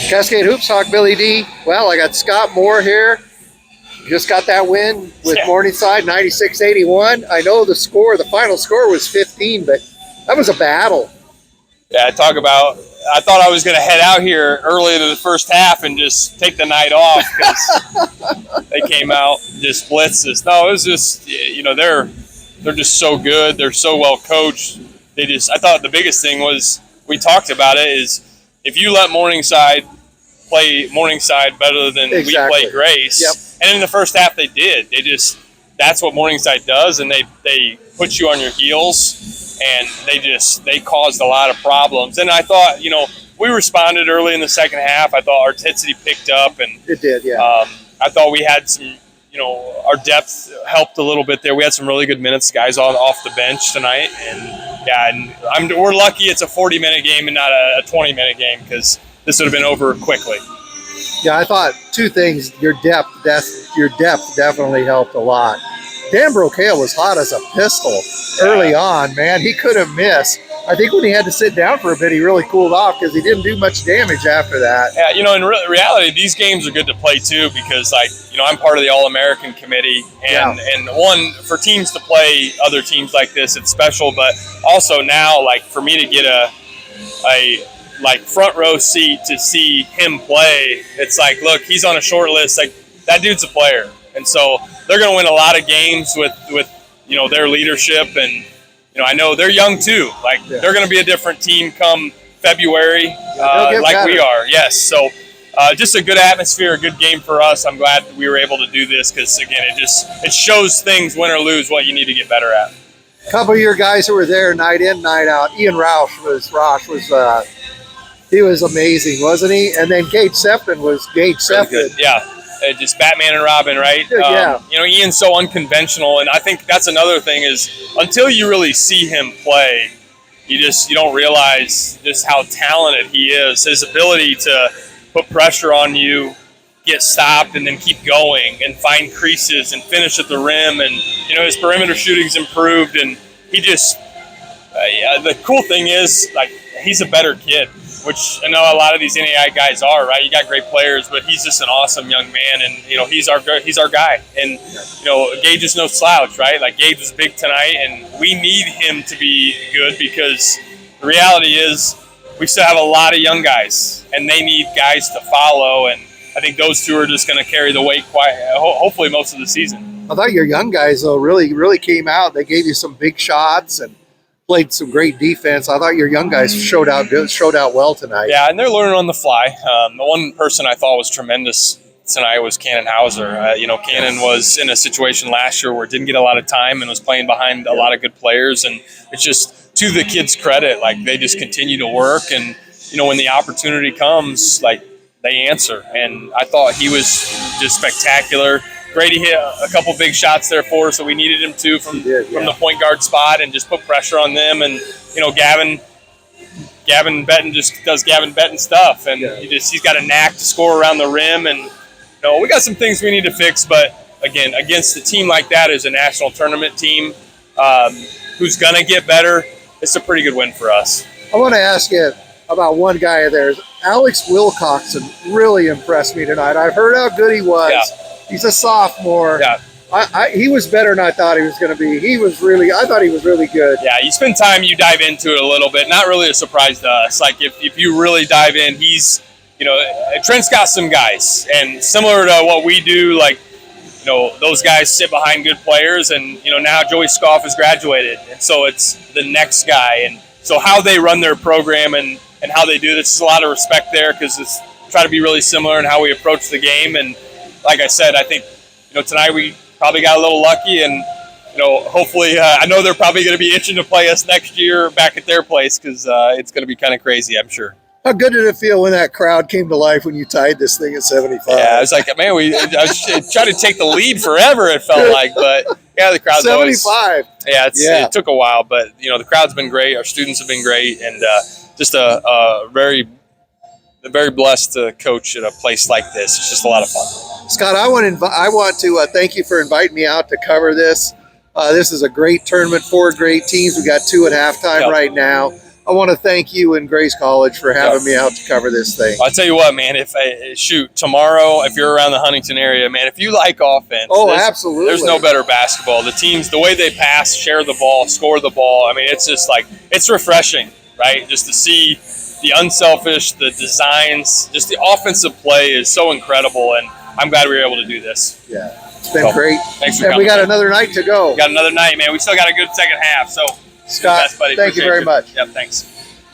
Cascade Hoops Talk, Billy D. Well, I got Scott Moore here. Just got that win with Morningside, 96-81. I know the final score was 15, but that was a battle. Yeah, I thought I was going to head out here early into the first half and just take the night off because they came out and just blitzed us. No, it was just, they're just so good. They're so well coached. I thought the biggest thing was, we talked about it, is if you let Morningside play Morningside better than we play Grace. Yep. And in the first half they did. That's what Morningside does, and they put you on your heels, and they caused a lot of problems. And I thought, we responded early in the second half. I thought our intensity picked up, and it did, yeah. I thought we had some, our depth helped a little bit there. We had some really good minutes, guys off the bench tonight, and we're lucky it's a 40-minute game and not a 20-minute game, because this would have been over quickly. Yeah, I thought two things. Your depth definitely helped a lot. Dan Brocale was hot as a pistol early on, man. He couldn't miss. I think when he had to sit down for a bit, he really cooled off because he didn't do much damage after that. Yeah, in reality, these games are good to play too because, I'm part of the All-American committee, and one, for teams to play other teams like this, it's special. But also now, for me to get a front row seat to see him play, it's look, he's on a short list. That dude's a player, and so they're going to win a lot of games with their leadership, and I know they're young too. They're going to be a different team come February, we are. Yes, so just a good atmosphere, a good game for us. I'm glad we were able to do this because again, it shows things, win or lose, what you need to get better at. A couple of your guys who were there night in, night out. Ian Roush was he was amazing, wasn't he? And then Gage Sefton was Gage Sefton. Really good. Yeah. Just Batman and Robin, right? Yeah. Ian's so unconventional, and I think that's another thing is until you really see him play, you don't realize just how talented he is. His ability to put pressure on you, get stopped, and then keep going and find creases and finish at the rim, and his perimeter shooting's improved, and he just the cool thing is he's a better kid, which I know a lot of these NAI guys are, right? You got great players, but he's just an awesome young man, and he's our guy. And Gage is no slouch, right? Gage was big tonight, and we need him to be good because the reality is we still have a lot of young guys, and they need guys to follow. And I think those two are just going to carry the weight hopefully most of the season. I thought your young guys though really came out. They gave you some big shots and played some great defense. I thought your young guys showed out well tonight. Yeah, and they're learning on the fly. The one person I thought was tremendous tonight was Cannon Hauser. Cannon was in a situation last year where didn't get a lot of time and was playing behind a lot of good players, and it's just to the kids' credit, they just continue to work, and when the opportunity comes, they answer. And I thought he was just spectacular. Grady hit a couple big shots there for us that we needed him to from the point guard spot and just put pressure on them. And, Gavin Benton just does Gavin Benton stuff. And he's got a knack to score around the rim. And, we got some things we need to fix. But, again, against a team like that as a national tournament team who's going to get better, it's a pretty good win for us. I want to ask you about one guy there. Alex Wilcoxon really impressed me tonight. I've heard how good he was. Yeah. He's a sophomore. Yeah. He was better than I thought he was going to be. I thought he was really good. Yeah, you spend time, you dive into it a little bit. Not really a surprise to us. If you really dive in, he's, Trent's got some guys. And similar to what we do, those guys sit behind good players. And, now Joey Scoff has graduated. And so it's the next guy. And so how they run their program and how they do this is a lot of respect there because it's try to be really similar in how we approach the game. And like I said, I think, tonight we probably got a little lucky and, hopefully I know they're probably going to be itching to play us next year back at their place because it's going to be kind of crazy, I'm sure. How good did it feel when that crowd came to life when you tied this thing at 75? Yeah, it was man, I was trying to take the lead forever, it felt like, but yeah, the crowd's 75. Always, it took a while, but, the crowd's been great. Our students have been great, and just a very blessed to coach at a place like this. It's just a lot of fun. Scott, I want to thank you for inviting me out to cover this. This is a great tournament, 4 great teams. We got 2 at halftime right now. I want to thank you and Grace College for having me out to cover this thing. I'll tell you what, man. Tomorrow, if you're around the Huntington area, man, if you like offense, absolutely, there's no better basketball. The teams, the way they pass, share the ball, score the ball. I mean, it's just like it's refreshing, right? Just to see the unselfish, the designs, just the offensive play is so incredible, and I'm glad we were able to do this. Yeah, it's been great. Thanks for coming. We got man. another night to go. We got another night, man. We still got a good second half. So, Scott, buddy. Thank you very much. Yep, thanks.